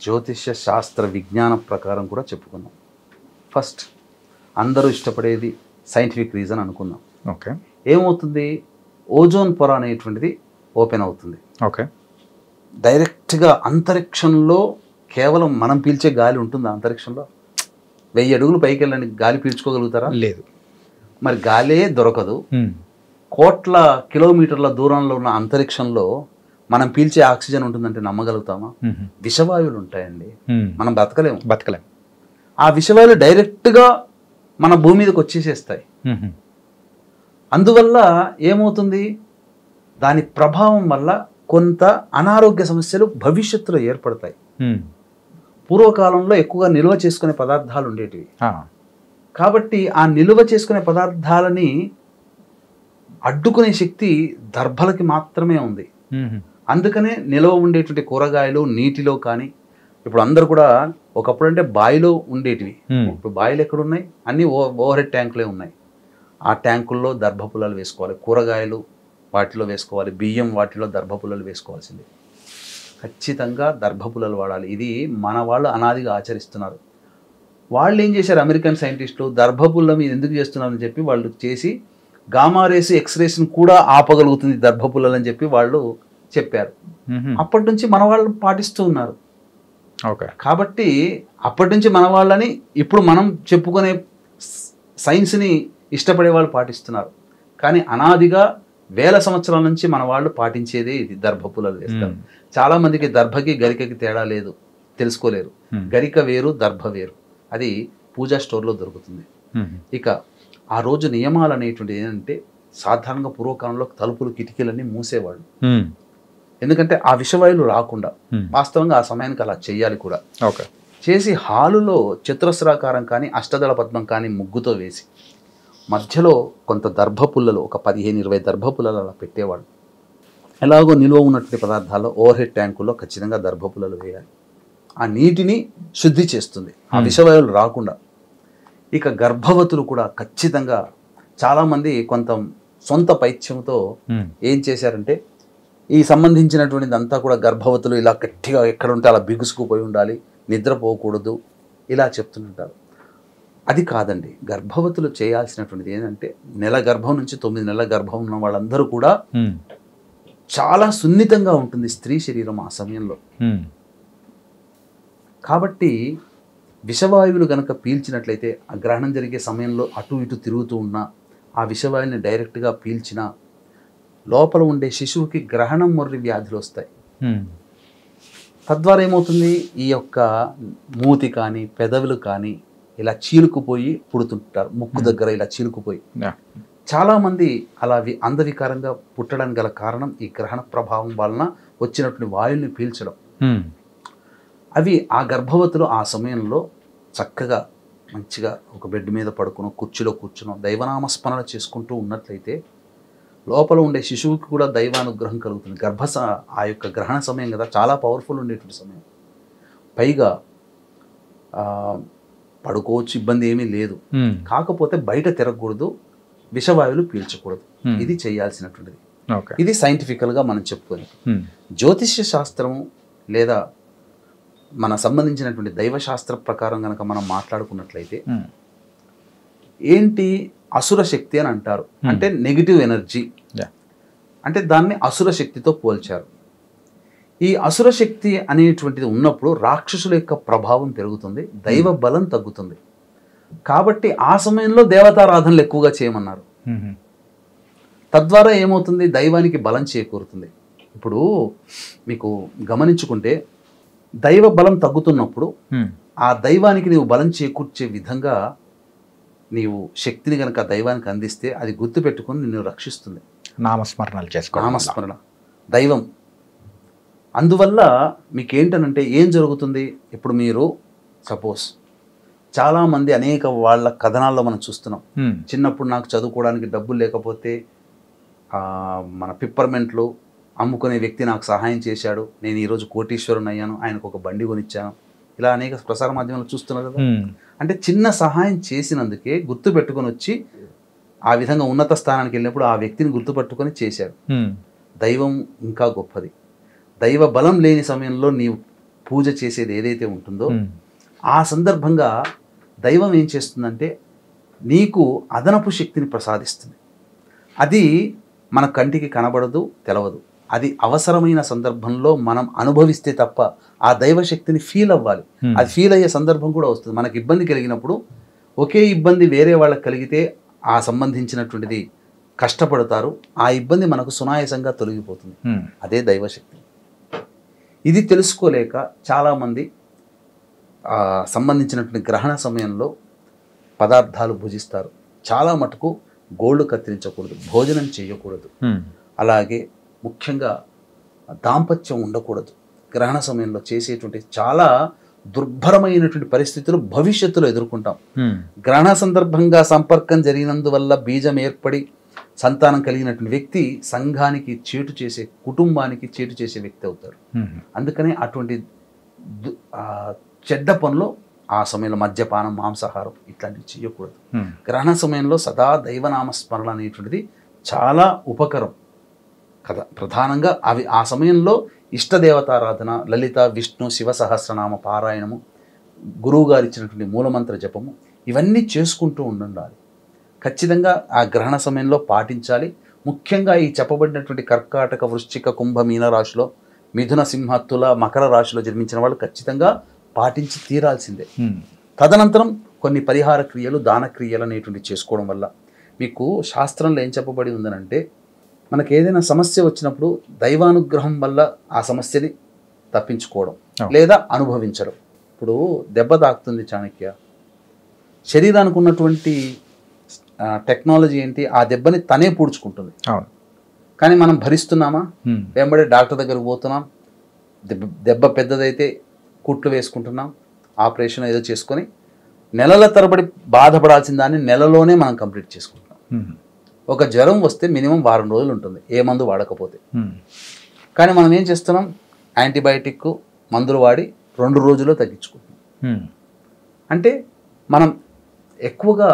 జ్యోతిష్య శాస్త్ర విజ్ఞానం ప్రకారం కూడా చెప్పుకుందాం. ఫస్ట్ అందరూ ఇష్టపడేది సైంటిఫిక్ రీజన్ అనుకుందాం. ఓకే. ఏమవుతుంది, ఓజోన్ పొర అనేటువంటిది ఓపెన్ అవుతుంది. ఓకే. డైరెక్ట్గా అంతరిక్షంలో కేవలం మనం పీల్చే గాలి ఉంటుందా? అంతరిక్షంలో 1000 అడుగులు పైకి వెళ్ళండి, గాలి పీల్చుకోగలుగుతారా? లేదు. మరి గాలే దొరకదు. కోట్ల కిలోమీటర్ల దూరంలో ఉన్న అంతరిక్షంలో మనం పీల్చే ఆక్సిజన్ ఉంటుందంటే నమ్మగలుగుతామా? విషవాయువులు ఉంటాయండి, మనం బతకలేము. ఆ విషవాయువులు డైరెక్ట్గా మన భూమి మీదకి వచ్చేసేస్తాయి. అందువల్ల ఏమవుతుంది, దాని ప్రభావం వల్ల కొంత అనారోగ్య సమస్యలు భవిష్యత్తులో ఏర్పడతాయి. పూర్వకాలంలో ఎక్కువగా నిల్వ చేసుకునే పదార్థాలు ఉండేటివి, కాబట్టి ఆ నిల్వ చేసుకునే పదార్థాలని అడ్డుకునే శక్తి దర్భలకి మాత్రమే ఉంది. అందుకనే నిల్వ ఉండేటువంటి కూరగాయలు నీటిలో కానీ, ఇప్పుడు అందరు కూడా ఒకప్పుడు అంటే బావిలో ఉండేటివి, ఇప్పుడు బావిలు ఎక్కడున్నాయి, అన్నీ ఓవర్ హెడ్ ట్యాంకులే ఉన్నాయి. ఆ ట్యాంకుల్లో దర్భపుల్లలు వేసుకోవాలి, కూరగాయలు వాటిలో వేసుకోవాలి, బియ్యం వాటిలో దర్భపుల్లలు వేసుకోవాల్సింది. ఖచ్చితంగా దర్భపుల్లలు వాడాలి. ఇది మన వాళ్ళు అనాదిగా ఆచరిస్తున్నారు. వాళ్ళు ఏం చేశారు, అమెరికన్ సైంటిస్టులు దర్భపుల్ల మీద ఎందుకు చేస్తున్నారని చెప్పి వాళ్ళు చేసి గామా రేస్, ఎక్స్రేస్ని కూడా ఆపగలుగుతుంది దర్భపుల్లలు అని చెప్పి వాళ్ళు చెప్పారు. అప్పటి నుంచి మన వాళ్ళు పాటిస్తూ ఉన్నారు. ఓకే. కాబట్టి అప్పటి నుంచి మన వాళ్ళని ఇప్పుడు మనం చెప్పుకునే సైన్స్ని ఇష్టపడే వాళ్ళు పాటిస్తున్నారు. కానీ అనాదిగా 1000 సంవత్సరాల నుంచి మన వాళ్ళు పాటించేదే ఇది, దర్భపుల్లలు వేస్తారు. చాలా మందికి దర్భకి గరికకి తేడా లేదు, తెలుసుకోలేరు. గరిక వేరు, దర్భ వేరు. అది పూజా స్టోర్లో దొరుకుతుంది. ఇక ఆ రోజు నియమాలు అనేటువంటిది ఏంటంటే, సాధారణంగా పూర్వకాలంలో తలుపులు కిటికీలన్నీ మూసేవాళ్ళు, ఎందుకంటే ఆ విషవాయువులు రాకుండా. వాస్తవంగా ఆ సమయానికి అలా చేయాలి కూడా. ఓకే. చేసి హాలులో చతురస్రాకారం కానీ, అష్టదళ పద్మం కానీ ముగ్గుతో వేసి మధ్యలో కొంత దర్భపుల్లలు, ఒక 15-20 దర్భపుల్లలు అలా పెట్టేవాళ్ళు. ఎలాగో నిల్వ ఉన్నటువంటి పదార్థాల్లో ఓవర్ హెడ్ ట్యాంకుల్లో ఖచ్చితంగా దర్భపుల్లలు వేయాలి. ఆ నీటిని శుద్ధి చేస్తుంది, ఆ విషవాయువులు రాకుండా. ఇక గర్భవతులు కూడా ఖచ్చితంగా, చాలామంది కొంత సొంత పైత్యంతో ఏం చేశారంటే, ఈ సంబంధించినటువంటిది అంతా కూడా గర్భవతులు ఇలా గట్టిగా ఎక్కడ ఉంటే అలా బిగుసుకుపోయి ఉండాలి, నిద్రపోకూడదు, ఇలా చెప్తుంటారు. అది కాదండి. గర్భవతులు చేయాల్సినటువంటిది ఏంటంటే, నెల గర్భం నుంచి 9 నెలల గర్భం ఉన్న వాళ్ళందరూ కూడా చాలా సున్నితంగా ఉంటుంది స్త్రీ శరీరం ఆ సమయంలో. కాబట్టి విషవాయువులు కనుక పీల్చినట్లయితే, ఆ గ్రహణం జరిగే సమయంలో అటు ఇటు తిరుగుతూ ఉన్నా ఆ విషవాయువుని డైరెక్ట్గా పీల్చినా లోపల ఉండే శిశువుకి గ్రహణం మొర్రి వ్యాధులు వస్తాయి. తద్వారా ఏమవుతుంది, ఈ యొక్క మూతి కానీ పెదవులు కానీ ఇలా చీలుకుపోయి పుడుతుంటారు, ముక్కు దగ్గర ఇలా చీలుకుపోయి. చాలామంది అలా అందవికారంగా పుట్టడానికి గల కారణం ఈ గ్రహణ ప్రభావం వలన వచ్చినటువంటి వాయువుని పీల్చడం. అవి ఆ గర్భవతులు ఆ సమయంలో చక్కగా మంచిగా ఒక బెడ్ మీద పడుకునో, కుర్చీలో కూర్చునో దైవనామస్మరణ చేసుకుంటూ ఉన్నట్లయితే లోపల ఉండే శిశువుకి కూడా దైవానుగ్రహం కలుగుతుంది. ఆ యొక్క గ్రహణ సమయం కదా, చాలా పవర్ఫుల్ ఉండేటువంటి సమయం. పైగా పడుకోవచ్చు, ఇబ్బంది ఏమీ లేదు. కాకపోతే బయట తిరగకూడదు, విషవాయువులు పీల్చకూడదు. ఇది చేయాల్సినటువంటిది. ఇది సైంటిఫికల్గా మనం చెప్పుకొని, జ్యోతిష్య శాస్త్రము లేదా మన సంబంధించినటువంటి దైవశాస్త్ర ప్రకారం కనుక మనం మాట్లాడుకున్నట్లయితే, ఏంటి అసుర శక్తి అని అంటారు. అంటే నెగిటివ్ ఎనర్జీ, అంటే దాన్ని అసుర శక్తితో పోల్చారు. ఈ అసుర శక్తి అనేటువంటిది ఉన్నప్పుడు రాక్షసుల యొక్క ప్రభావం పెరుగుతుంది, దైవ బలం తగ్గుతుంది. కాబట్టి ఆ సమయంలో దేవతారాధనలు ఎక్కువగా చేయమన్నారు. తద్వారా ఏమవుతుంది, దైవానికి బలం చేకూరుతుంది. ఇప్పుడు మీకు గమనించుకుంటే దైవ బలం తగ్గుతున్నప్పుడు ఆ దైవానికి నీవు బలం చేకూర్చే విధంగా నీవు శక్తిని కనుక దైవానికి అందిస్తే అది గుర్తుపెట్టుకొని నిన్ను రక్షిస్తుంది. నామస్మరణలు చేసుకో, నామస్మరణ దైవం. అందువల్ల మీకేంటనంటే ఏం జరుగుతుంది, ఇప్పుడు మీరు సపోజ్ చాలామంది అనేక వాళ్ళ కథనాల్లో మనం చూస్తున్నాం. చిన్నప్పుడు నాకు చదువుకోవడానికి డబ్బులు లేకపోతే మన పిప్పర్మెంట్లు అమ్ముకునే వ్యక్తి నాకు సహాయం చేశాడు, నేను ఈరోజు కోటీశ్వరుని అయ్యాను, ఆయనకు ఒక బండి కొనిచ్చాను. ఇలా అనేక ప్రసార మాధ్యమాలు చూస్తున్నారు కదా. అంటే చిన్న సహాయం చేసినందుకే గుర్తు పెట్టుకొని వచ్చి ఆ విధంగా ఉన్నత స్థానానికి వెళ్ళినప్పుడు ఆ వ్యక్తిని గుర్తుపట్టుకొని చేశాడు. దైవం ఇంకా గొప్పది. దైవ బలం లేని సమయంలో నీవు పూజ చేసేది ఏదైతే ఉంటుందో ఆ సందర్భంగా దైవం ఏం చేస్తుందంటే నీకు అదనపు శక్తిని ప్రసాదిస్తుంది. అది మన కంటికి కనబడదు, తెలవదు. అది అవసరమైన సందర్భంలో మనం అనుభవిస్తే తప్ప ఆ దైవశక్తిని ఫీల్ అవ్వాలి. అది ఫీల్ అయ్యే సందర్భం కూడా వస్తుంది. మనకి ఇబ్బంది కలిగినప్పుడు ఒకే ఇబ్బంది వేరే వాళ్ళకి కలిగితే ఆ సంబంధించినటువంటిది కష్టపడతారు, ఆ ఇబ్బంది మనకు సునాయాసంగా తొలగిపోతుంది. అదే దైవశక్తి. ఇది తెలుసుకోలేక చాలామంది సంబంధించినటువంటి గ్రహణ సమయంలో పదార్థాలు భుజిస్తారు. చాలా మటుకు గోళ్ళు కత్తిరించకూడదు, భోజనం చేయకూడదు, అలాగే ముఖ్యంగా దాంపత్యం ఉండకూడదు. గ్రహణ సమయంలో చేసేటువంటి చాలా దుర్భరమైనటువంటి పరిస్థితులు భవిష్యత్తులో ఎదుర్కొంటాం. గ్రహణ సందర్భంగా సంపర్కం జరిగినందువల్ల బీజం ఏర్పడి సంతానం కలిగినటువంటి వ్యక్తి సంఘానికి చేటు చేసే, కుటుంబానికి చేటు చేసే వ్యక్తి అవుతాడు. అందుకనే అటువంటి చెడ్డ పనులు ఆ సమయంలో మద్యపానం, మాంసాహారం ఇట్లాంటివి చేయకూడదు. గ్రహణ సమయంలో సదా దైవనామస్మరణ అనేటువంటిది చాలా ఉపకరం కదా. ప్రధానంగా అవి ఆ సమయంలో ఇష్టదేవతారాధన, లలిత, విష్ణు, శివ సహస్రనామ పారాయణము, గురువు గారు ఇచ్చినటువంటి మూలమంత్ర జపము, ఇవన్నీ చేసుకుంటూ ఉండాలి. ఖచ్చితంగా ఆ గ్రహణ సమయంలో పాటించాలి. ముఖ్యంగా ఈ చెప్పబడినటువంటి కర్కాటక, వృశ్చిక, కుంభ, మీన రాశిలో, మిథున, సింహ, తుల, మకర రాశిలో జన్మించిన వాళ్ళు ఖచ్చితంగా పాటించి తీరాల్సిందే. తదనంతరం కొన్ని పరిహార క్రియలు, దాన క్రియలు అనేటువంటి చేసుకోవడం వల్ల మీకు శాస్త్రంలో ఏం చెప్పబడి ఉందనంటే, మనకు ఏదైనా సమస్య వచ్చినప్పుడు దైవానుగ్రహం వల్ల ఆ సమస్యని తప్పించుకోవడం లేదా అనుభవించడం. ఇప్పుడు దెబ్బ తాకుతుంది చాణక్య, శరీరానికి ఉన్నటువంటి టెక్నాలజీ ఏంటి, ఆ దెబ్బని తనే పూడ్చుకుంటుంది. కానీ మనం భరిస్తున్నామా? వెంబడే డాక్టర్ దగ్గరకు పోతున్నాం, దెబ్బ పెద్దదైతే కుట్లు వేసుకుంటున్నాం, ఆపరేషన్ ఏదో చేసుకొని నెలల తరబడి బాధపడాల్సిన దాన్ని నెలలోనే మనం కంప్లీట్ చేసుకుంటున్నాం. ఒక జ్వరం వస్తే మినిమం వారం రోజులు ఉంటుంది ఏ మందు వాడకపోతే. కానీ మనం ఏం చేస్తున్నాం, యాంటీబయాటిక్ మందులు వాడి 2 రోజుల్లో తగ్గించుకుంటున్నాం. అంటే మనం ఎక్కువగా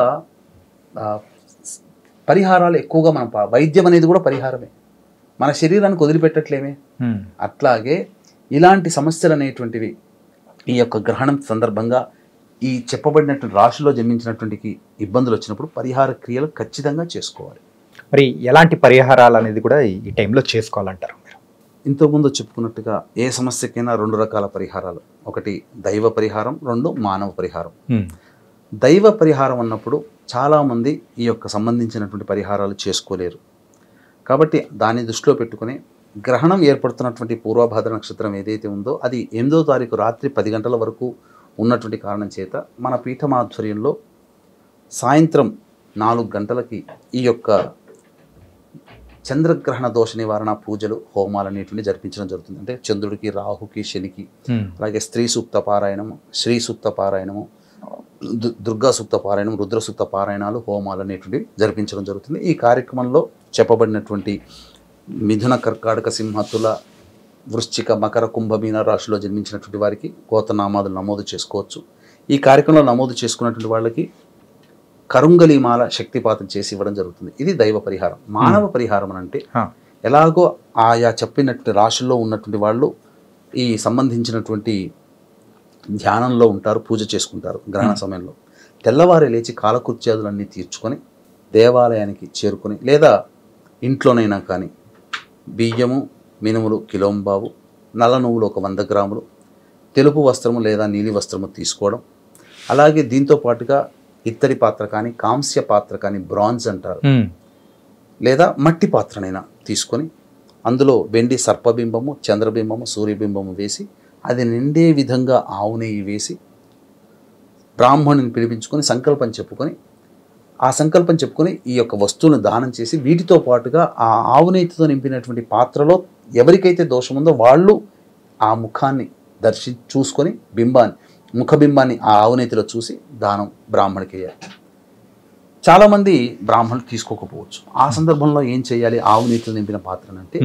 పరిహారాలు ఎక్కువగా మనం వైద్యం అనేది కూడా పరిహారమే, మన శరీరానికి వదిలిపెట్టట్లేమే. అట్లాగే ఇలాంటి సమస్యలు అనేటువంటివి ఈ యొక్క గ్రహణం సందర్భంగా ఈ చెప్పబడినటువంటి రాశిలో జన్మించినటువంటి ఇబ్బందులు వచ్చినప్పుడు పరిహార క్రియలు ఖచ్చితంగా చేసుకోవాలి. మరి ఎలాంటి పరిహారాలు అనేది కూడా ఈ టైంలో చేసుకోవాలంటారు మీరు? ఇంతకుముందు చెప్పుకున్నట్టుగా ఏ సమస్యకైనా 2 రకాల పరిహారాలు, ఒకటి దైవ పరిహారం, 2 మానవ పరిహారం. దైవ పరిహారం అన్నప్పుడు చాలామంది ఈ యొక్క సంబంధించినటువంటి పరిహారాలు చేసుకోలేరు. కాబట్టి దాన్ని దృష్టిలో పెట్టుకుని గ్రహణం ఏర్పడుతున్నటువంటి పూర్వభాద్ర నక్షత్రం ఏదైతే ఉందో అది 8వ తారీఖు రాత్రి 10 గంటల వరకు ఉన్నటువంటి కారణం చేత మన పీఠమాధ్వర్యంలో సాయంత్రం 4 గంటలకి ఈ యొక్క చంద్రగ్రహణ దోష నివారణ పూజలు, హోమాలు అనేటువంటి జరిపించడం జరుగుతుంది. అంటే చంద్రుడికి, రాహుకి, శనికి, అలాగే స్త్రీ సూక్త పారాయణము, శ్రీ సూక్త పారాయణము, దుర్గా సూక్త పారాయణం, రుద్ర సూక్త పారాయణాలు, హోమాలు అనేటువంటివి జరిపించడం జరుగుతుంది. ఈ కార్యక్రమంలో చెప్పబడినటువంటి మిథున, కర్కాటక, సింహ, తుల, వృశ్చిక, మకర, కుంభ, మీన రాశిలో జన్మించినటువంటి వారికి గోతనామాదులు నమోదు చేసుకోవచ్చు. ఈ కార్యక్రమంలో నమోదు చేసుకున్నటువంటి వాళ్ళకి కరుంగలిమాల శక్తిపాతం చేసి ఇవ్వడం జరుగుతుంది. ఇది దైవ పరిహారం. మానవ పరిహారం అని అంటే ఎలాగో ఆయా చెప్పినటువంటి రాశుల్లో ఉన్నటువంటి వాళ్ళు ఈ సంబంధించినటువంటి ధ్యానంలో ఉంటారు, పూజ చేసుకుంటారు. గ్రహణ సమయంలో తెల్లవారే లేచి కాలకృత్యాదులన్నీ తీర్చుకొని దేవాలయానికి చేరుకొని లేదా ఇంట్లోనైనా కానీ బియ్యము, మినుములు కిలోంబావు, నల్ల నువ్వులు 100 గ్రాములు, తెలుపు వస్త్రము లేదా నీలి వస్త్రము తీసుకోవడం, అలాగే దీంతో పాటుగా ఇత్తడి పాత్ర కానీ, కాంస్య పాత్ర కానీ, బ్రాంజ్ అంటారు, లేదా మట్టి పాత్రనైనా తీసుకొని అందులో వెండి సర్పబింబము, చంద్రబింబము, సూర్యబింబము వేసి అది నిండే విధంగా ఆవు నెయ్యి వేసి బ్రాహ్మణుని పిలిపించుకొని సంకల్పం చెప్పుకొని ఈ యొక్క వస్తువులను దానం చేసి వీటితో పాటుగా ఆ ఆవు నెయ్యితో నింపినటువంటి పాత్రలో ఎవరికైతే దోషం ఉందో వాళ్ళు ఆ ముఖాన్ని చూసుకొని ముఖబింబాన్ని ఆ ఆవు నెయ్యిలో చూసి దానం బ్రాహ్మణికి వేయాలి. చాలామంది బ్రాహ్మణులు తీసుకోకపోవచ్చు. ఆ సందర్భంలో ఏం చేయాలి? ఆవు నెయ్యితో నింపిన పాత్రనంటే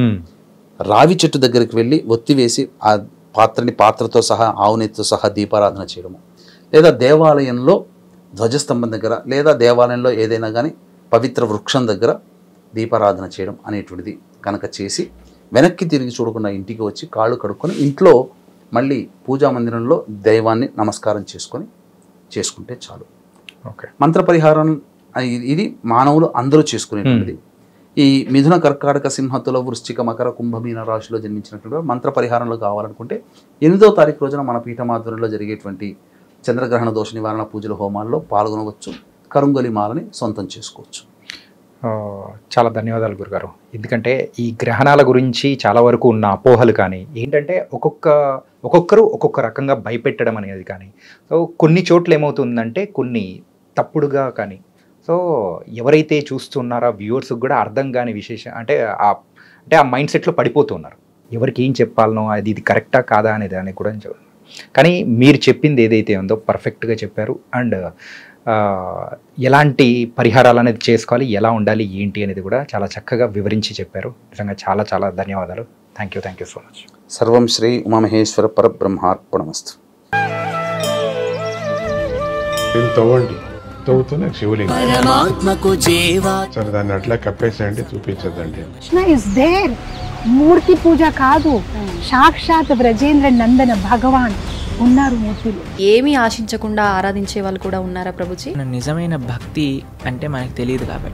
రావి చెట్టు దగ్గరికి వెళ్ళి ఒత్తివేసి ఆ పాత్రతో సహా ఆవు నెయ్యితో సహా దీపారాధన చేయడము, లేదా దేవాలయంలో ధ్వజస్తంభం దగ్గర లేదా దేవాలయంలో ఏదైనా కానీ పవిత్ర వృక్షం దగ్గర దీపారాధన చేయడం అనేటువంటిది కనుక చేసి వెనక్కి తిరిగి చూడకుండా ఇంటికి వచ్చి కాళ్ళు కడుక్కొని ఇంట్లో మళ్ళీ పూజా మందిరంలో దైవాన్ని నమస్కారం చేసుకుంటే చాలు. ఓకే. మంత్ర పరిహారం ఇది మానవులు అందరూ చేసుకునేటువంటిది. ఈ మిథున, కర్కాటక, సింహతుల, వృశ్చిక, మకర, కుంభమీన రాశిలో జన్మించినటువంటి మంత్ర పరిహారంలో కావాలనుకుంటే 8వ తారీఖు రోజున మన పీఠమాధ్వర్యంలో జరిగేటువంటి చంద్రగ్రహణ దోష నివారణ పూజల హోమాల్లో పాల్గొనవచ్చు. కరుంగలి మాలని సొంతం చేసుకోవచ్చు. చాలా ధన్యవాదాలు గురుగారు. ఎందుకంటే ఈ గ్రహణాల గురించి చాలా వరకు ఉన్న అపోహలు కానీ ఏంటంటే ఒక్కొక్కరు ఒక్కొక్క రకంగా భయపెట్టడం అనేది కానీ, సో కొన్ని చోట్ల ఏమవుతుందంటే కొన్ని తప్పుడుగా కానీ, సో ఎవరైతే చూస్తున్నారో వ్యూవర్స్కి కూడా అర్థం కాని విశేషం అంటే ఆ మైండ్ సెట్లో పడిపోతున్నారు. ఎవరికి ఏం చెప్పాలనో ఇది కరెక్టా కాదా అనేది అని కూడా. కానీ మీరు చెప్పింది ఏదైతే ఉందో పర్ఫెక్ట్గా చెప్పారు. అండ్ ఎలాంటి పరిహారాలు అనేది చేసుకోవాలి, ఎలా ఉండాలి, ఏంటి అనేది కూడా చాలా చక్కగా వివరించి చెప్పారు. నిజంగా చాలా చాలా ధన్యవాదాలు. Thank you so much. సర్వం శ్రీ ఉమామహేశ్వర పరబ్రహ్మార్పణమస్తు. తవ్వుతున్న శివలింగం సరే దాన్ని అట్లా కప్పేసేయండి, చూపించదండి. మూర్తి పూజ కాదు, సాక్షాత్ బ్రజేంద్ర నందన భగవాన్ ఉన్నారు మూర్తిలో. ఏమీ ఆశించకుండా ఆరాధించే వాళ్ళు కూడా ఉన్నారా ప్రభుజీ? నిజమైన భక్తి అంటే మనకు తెలియదు కాబట్టి